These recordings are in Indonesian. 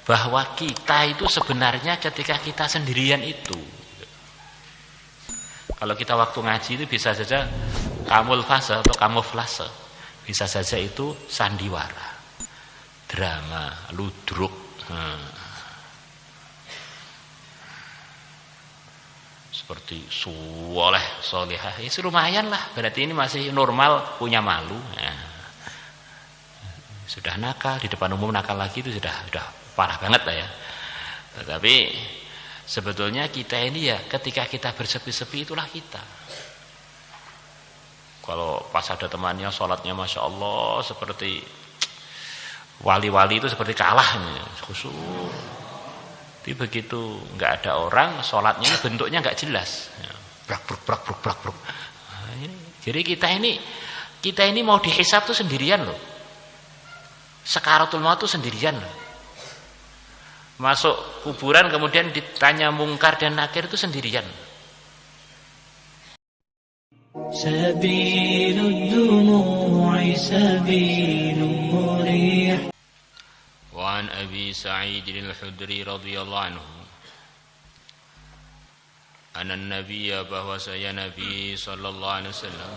bahwa kita itu sebenarnya ketika kita sendirian itu, kalau kita waktu ngaji itu bisa saja kamuflase atau kamuflase, bisa saja itu sandiwara, drama, ludruk, seperti soleh, solehah, ya lumayan lah, berarti ini masih normal, punya malu. Sudah nakal, di depan umum nakal lagi itu sudah parah banget lah ya. Tetapi sebetulnya kita ini ya ketika kita bersepi-sepi itulah kita. Kalau pas ada temannya sholatnya Masya Allah seperti wali-wali itu seperti kalah khusyuk. Tapi begitu nggak ada orang, sholatnya bentuknya nggak jelas. Brak. Jadi kita ini mau dihisab tuh sendirian loh. Sakaratul maut tuh sendirian loh. Masuk kuburan kemudian ditanya mungkar dan nakir itu sendirian. Sabilud dumu'i sabilun murih. Wa an Abi Sa'id al-Khudri radhiyallahu anhu anna an-nabiyya bahwasanya Nabi sallallahu alaihi wasallam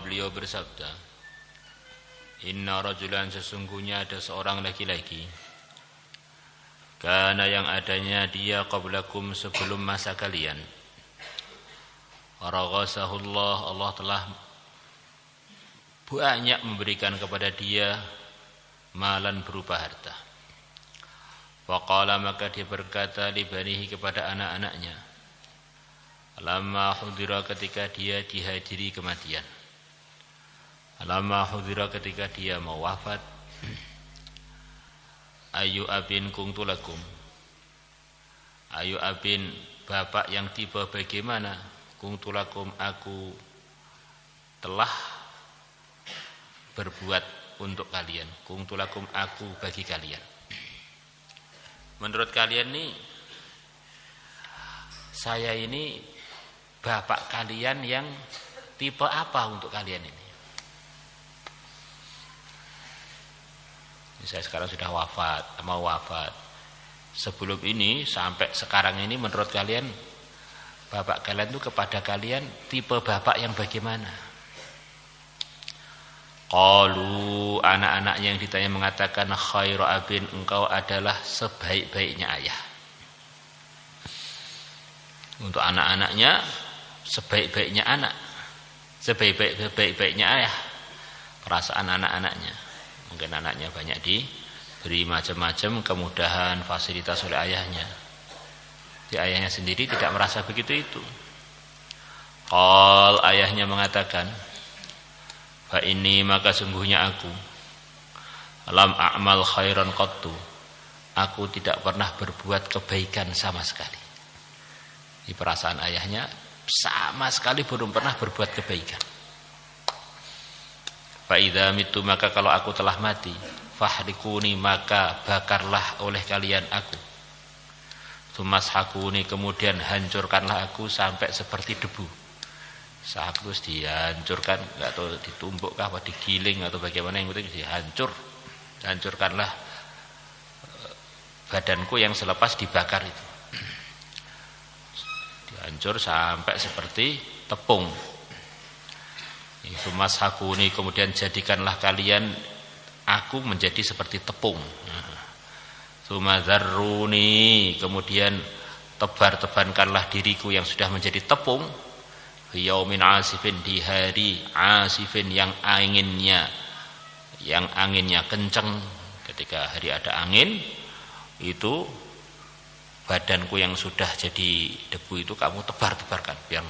beliau bersabda, inna rajulan sesungguhnya ada seorang laki-laki kana yang adanya dia qablakum sebelum masa kalian, raghasahullah Allah telah banyak memberikan kepada dia malan berupa harta. Faqala maka dia berkata li banihi kepada anak-anaknya, lamma hudira ketika dia dihadiri kematian, lamma hudira ketika dia mau wafat, ayu abin kuntu lakum, ayu abin bapak yang tiba bagaimana, kuntu lakum aku telah berbuat untuk kalian, kuntu lakum aku bagi kalian. Menurut kalian nih, saya ini bapak kalian yang tipe apa untuk kalian ini? Saya sekarang sudah wafat, mau wafat. Sebelum ini sampai sekarang ini menurut kalian bapak kalian itu kepada kalian tipe bapak yang bagaimana? Qalu anak-anaknya yang ditanya mengatakan khairu abin, engkau adalah sebaik-baiknya ayah. Untuk anak-anaknya sebaik-baiknya anak, sebaik-baiknya ayah. Perasaan anak-anaknya, mungkin anaknya banyak diberi macam-macam kemudahan, fasilitas oleh ayahnya. Di ayahnya sendiri tidak merasa begitu itu. Qal ayahnya mengatakan, fa ini maka sungguhnya aku lam a'mal khairan qattu, aku tidak pernah berbuat kebaikan sama sekali. Di perasaan ayahnya sama sekali belum pernah berbuat kebaikan. Fa idza mitu maka kalau aku telah mati, fahrikuni maka bakarlah oleh kalian aku. Tsumashakuni kemudian hancurkanlah aku sampai seperti debu. Saat terus dihancurkan, nggak tahu ditumbuk apa digiling atau bagaimana, yang penting hancurkanlah badanku yang selepas dibakar itu, dihancur sampai seperti tepung. Tsumashakuni kemudian jadikanlah kalian aku menjadi seperti tepung. Tsumadzarruni kemudian tebar-tebankanlah diriku yang sudah menjadi tepung. Yaumin asifin di hari asifin yang anginnya kencang. Ketika hari ada angin itu badanku yang sudah jadi debu itu kamu tebar-tebarkan biar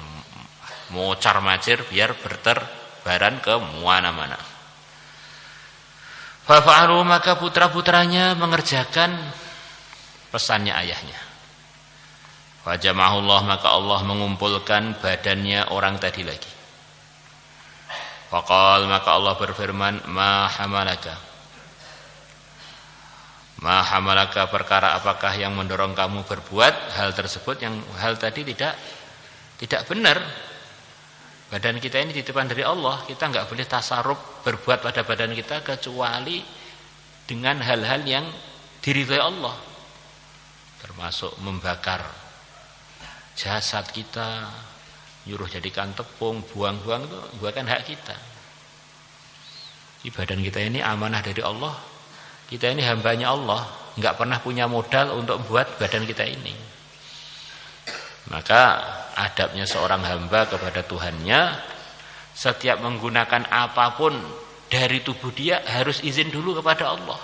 mocar macir, biar berterbaran ke mana-mana. Fa'alu maka putra-putranya mengerjakan pesannya ayahnya. Fajama'ahullah maka Allah mengumpulkan badannya orang tadi lagi. Faqal maka Allah berfirman, ma hamalaka perkara apakah yang mendorong kamu berbuat hal tersebut, yang hal tadi tidak benar. Badan kita ini titipan dari Allah, kita nggak boleh tasarruf berbuat pada badan kita kecuali dengan hal-hal yang diridhai Allah, termasuk membakar jasad kita, nyuruh jadikan tepung, buang-buang itu bukan hak kita. Di badan kita ini amanah dari Allah, kita ini hambanya Allah, nggak pernah punya modal untuk membuat badan kita ini. Maka adabnya seorang hamba kepada Tuhannya, setiap menggunakan apapun dari tubuh dia harus izin dulu kepada Allah.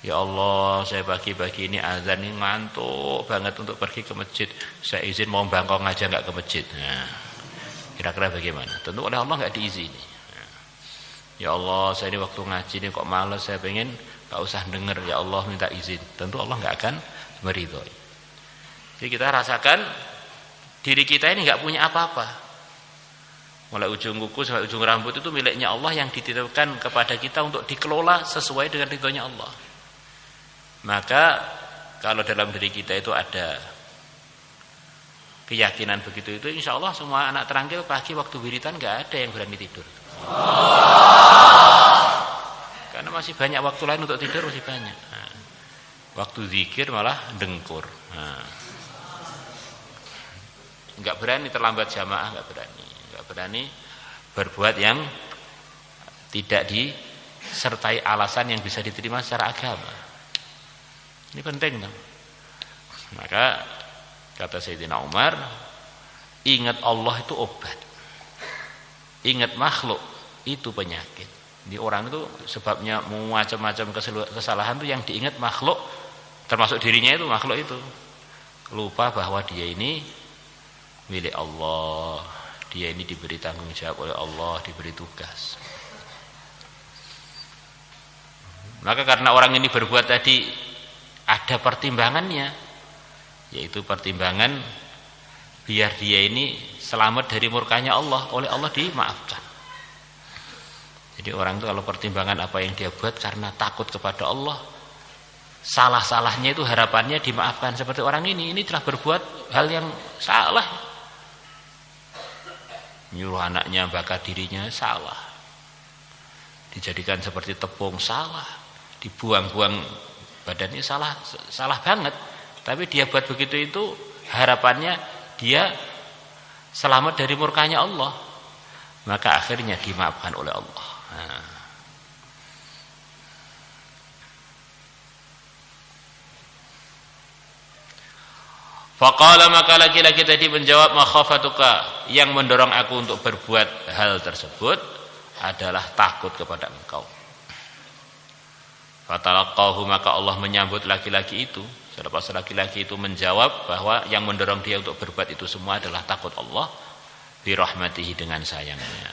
Ya Allah, saya pagi-pagi ini azan ini ngantuk banget untuk pergi ke masjid, saya izin mau bangkong aja nggak ke masjid. Nah, kira-kira bagaimana? Tentu oleh Allah nggak diizini. Ya Allah, saya ini waktu ngaji ini kok malas, saya pengen nggak usah denger, ya Allah minta izin. Tentu Allah nggak akan meridhoi. Jadi kita rasakan diri kita ini nggak punya apa-apa. Mulai ujung kuku sampai ujung rambut itu miliknya Allah yang dititipkan kepada kita untuk dikelola sesuai dengan ridhonya Allah. Maka kalau dalam diri kita itu ada keyakinan begitu itu, insya Allah semua anak terangkil pagi waktu wiritan nggak ada yang berani tidur. Karena masih banyak waktu lain untuk tidur, masih banyak. Nah, waktu zikir malah dengkur. Nah, nggak berani terlambat jamaah, nggak berani berbuat yang tidak disertai alasan yang bisa diterima secara agama. Ini penting dong. Maka kata Sayyidina Umar, ingat Allah itu obat, ingat makhluk itu penyakit. Di orang itu sebabnya macam-macam kesalahan itu yang diingat makhluk, termasuk dirinya itu makhluk itu. Lupa bahwa dia ini milik Allah, dia ini diberi tanggung jawab oleh Allah, diberi tugas. Maka karena orang ini berbuat tadi ada pertimbangannya, yaitu pertimbangan biar dia ini selamat dari murkanya Allah, oleh Allah dimaafkan. Jadi orang itu kalau pertimbangan apa yang dia buat karena takut kepada Allah, salah-salahnya itu harapannya dimaafkan. Seperti orang ini telah berbuat hal yang salah, nyuruh anaknya bakar dirinya, salah. Dijadikan seperti tepung, salah. Dibuang-buang badannya, salah banget. Tapi dia buat begitu itu harapannya dia selamat dari murkanya Allah. Maka akhirnya dimaafkan oleh Allah. Nah. Faqala, maka laki-laki tadi menjawab, makhafatuka, yang mendorong aku untuk berbuat hal tersebut adalah takut kepada engkau. Fatalaqahu, maka Allah menyambut laki-laki itu. Selepas laki-laki itu menjawab bahwa yang mendorong dia untuk berbuat itu semua adalah takut Allah, birahmatihi, dengan sayangnya.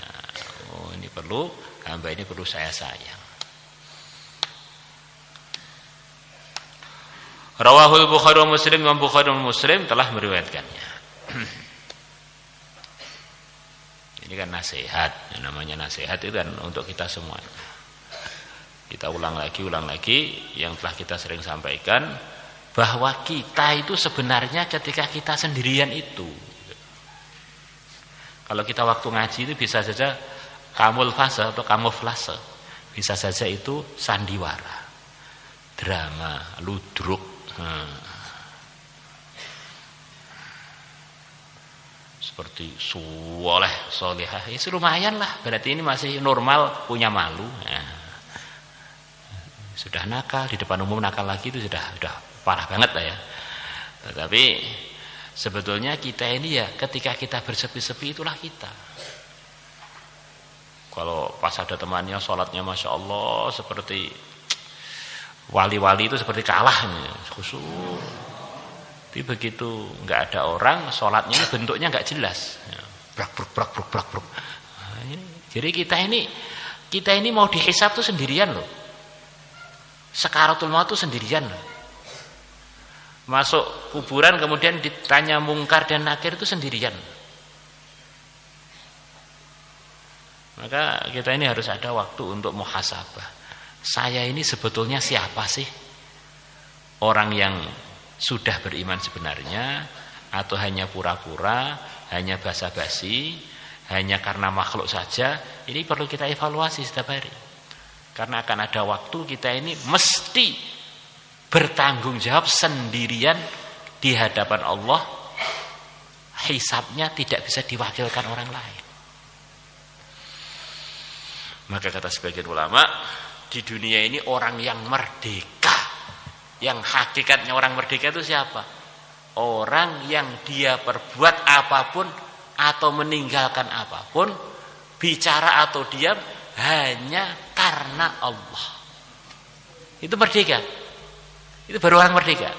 Oh, ini perlu, hamba ini perlu saya sayang. Rawahul Bukhari wa Muslim, Imam Bukhari dan Muslim telah meriwayatkannya. Ini kan nasihat, yang namanya nasihat itu kan untuk kita semua. Kita ulang lagi yang telah kita sering sampaikan, bahwa kita itu sebenarnya ketika kita sendirian itu, kalau kita waktu ngaji itu bisa saja kamuflase atau kamuflase, bisa saja itu sandiwara, drama, ludruk. Seperti soleh, solehah, ya lumayan lah, berarti ini masih normal, punya malu. Sudah nakal, di depan umum nakal lagi itu sudah parah banget lah ya. Tetapi sebetulnya kita ini ya ketika kita bersepi-sepi itulah kita. Kalau pas ada temannya sholatnya Masya Allah seperti wali-wali itu seperti kalah, khusyuk. Tapi begitu nggak ada orang, sholatnya bentuknya nggak jelas, brak. Jadi kita ini mau dihisab tuh sendirian loh. Sakaratul maut tuh sendirian loh. Masuk kuburan kemudian ditanya mungkar dan nakir itu sendirian. Maka kita ini harus ada waktu untuk muhasabah. Saya ini sebetulnya siapa sih? Orang yang sudah beriman sebenarnya atau hanya pura-pura, hanya basa-basi, hanya karena makhluk saja. Ini perlu kita evaluasi setiap hari. Karena akan ada waktu kita ini mesti bertanggung jawab sendirian di hadapan Allah. Hisabnya tidak bisa diwakilkan orang lain. Maka kata sebagian ulama, di dunia ini orang yang merdeka, yang hakikatnya orang merdeka itu siapa? Orang yang dia perbuat apapun atau meninggalkan apapun, bicara atau diam hanya karena Allah. Itu merdeka. Itu baru orang merdeka.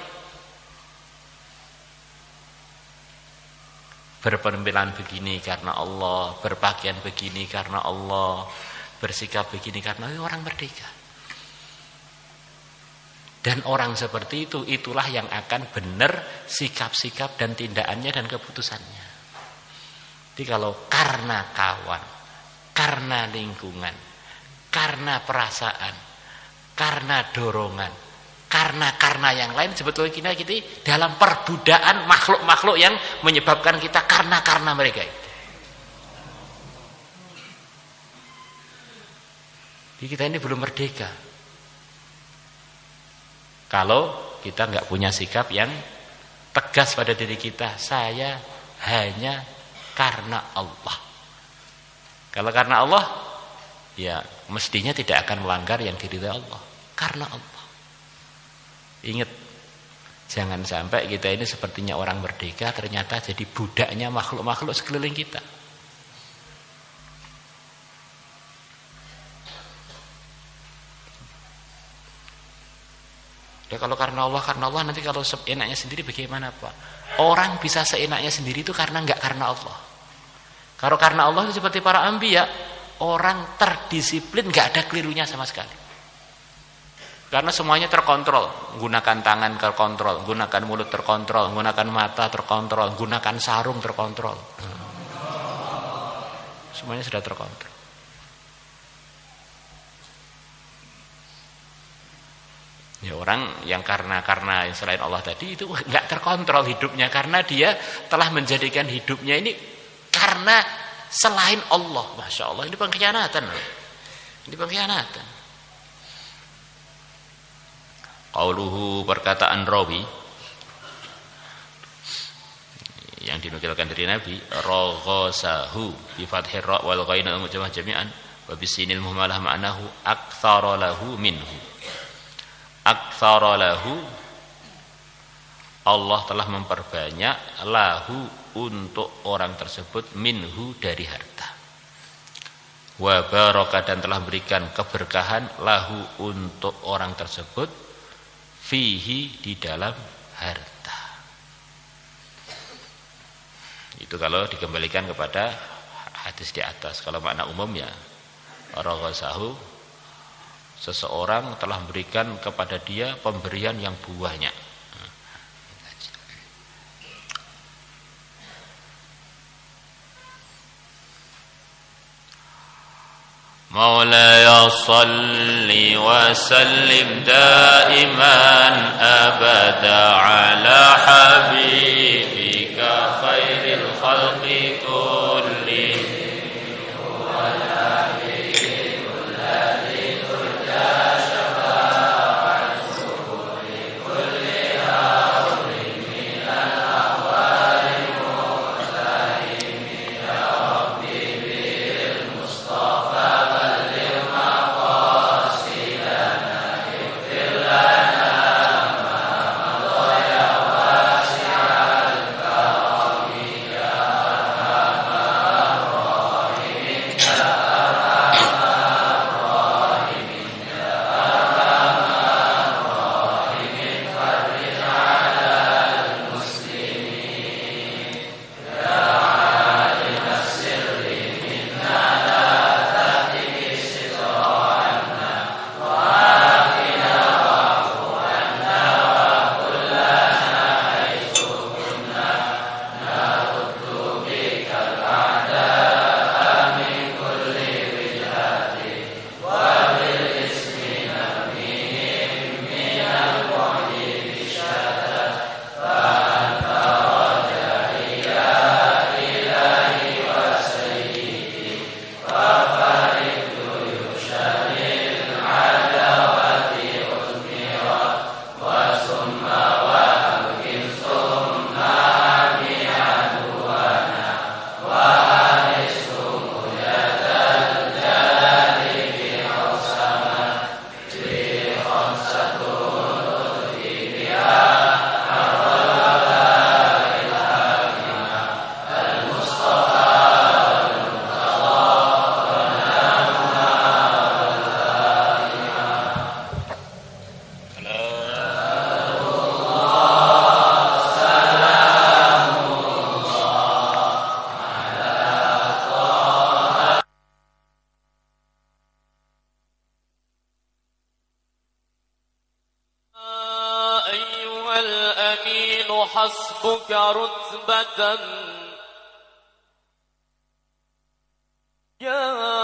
Berpenampilan begini karena Allah, berpakaian begini karena Allah, bersikap begini karena orang merdeka. Dan orang seperti itu, itulah yang akan benar sikap-sikap dan tindakannya dan keputusannya. Jadi kalau karena kawan, karena lingkungan, karena perasaan, karena dorongan, karena yang lain, sebetulnya kita dalam perbudakan makhluk-makhluk yang menyebabkan kita karena mereka itu. Jadi kita ini belum merdeka kalau kita nggak punya sikap yang tegas pada diri kita. Saya hanya karena Allah. Kalau karena Allah, ya mestinya tidak akan melanggar yang diridhai Allah. Karena Allah. Ingat, jangan sampai kita ini sepertinya orang merdeka, ternyata jadi budaknya makhluk-makhluk sekeliling kita. Ya kalau karena Allah, nanti kalau seenaknya sendiri bagaimana Pak? Orang bisa seenaknya sendiri itu karena enggak karena Allah. Kalau karena Allah itu seperti para anbiya, orang terdisiplin, enggak ada kelirunya sama sekali. Karena semuanya terkontrol, gunakan tangan terkontrol, gunakan mulut terkontrol, gunakan mata terkontrol, gunakan sarung terkontrol. Semuanya sudah terkontrol. Ya orang yang karena selain Allah tadi itu enggak terkontrol hidupnya, karena dia telah menjadikan hidupnya ini karena selain Allah. Masya Allah, ini pengkhianatan. Ini pengkhianatan. Qauluhu, perkataan rawi yang dinukilkan dari Nabi, raghasahu bi fathir ra wal ghain al mujamah jami'an wa bisinil muhmalah ma'nahu aktsara lahu minhu. Aktsara lahu, Allah telah memperbanyak, lahu untuk orang tersebut, minhu dari harta. Wa baraka, dan telah berikan keberkahan, lahu untuk orang tersebut, fihi, di dalam harta. Itu kalau dikembalikan kepada hadis di atas. Kalau makna umum ya raghasahu, seseorang telah memberikan kepada dia pemberian yang banyak. مولاي صل وسلم دائما أبدا على حبيبك خير الخلق كلهم حسبك رتبة يا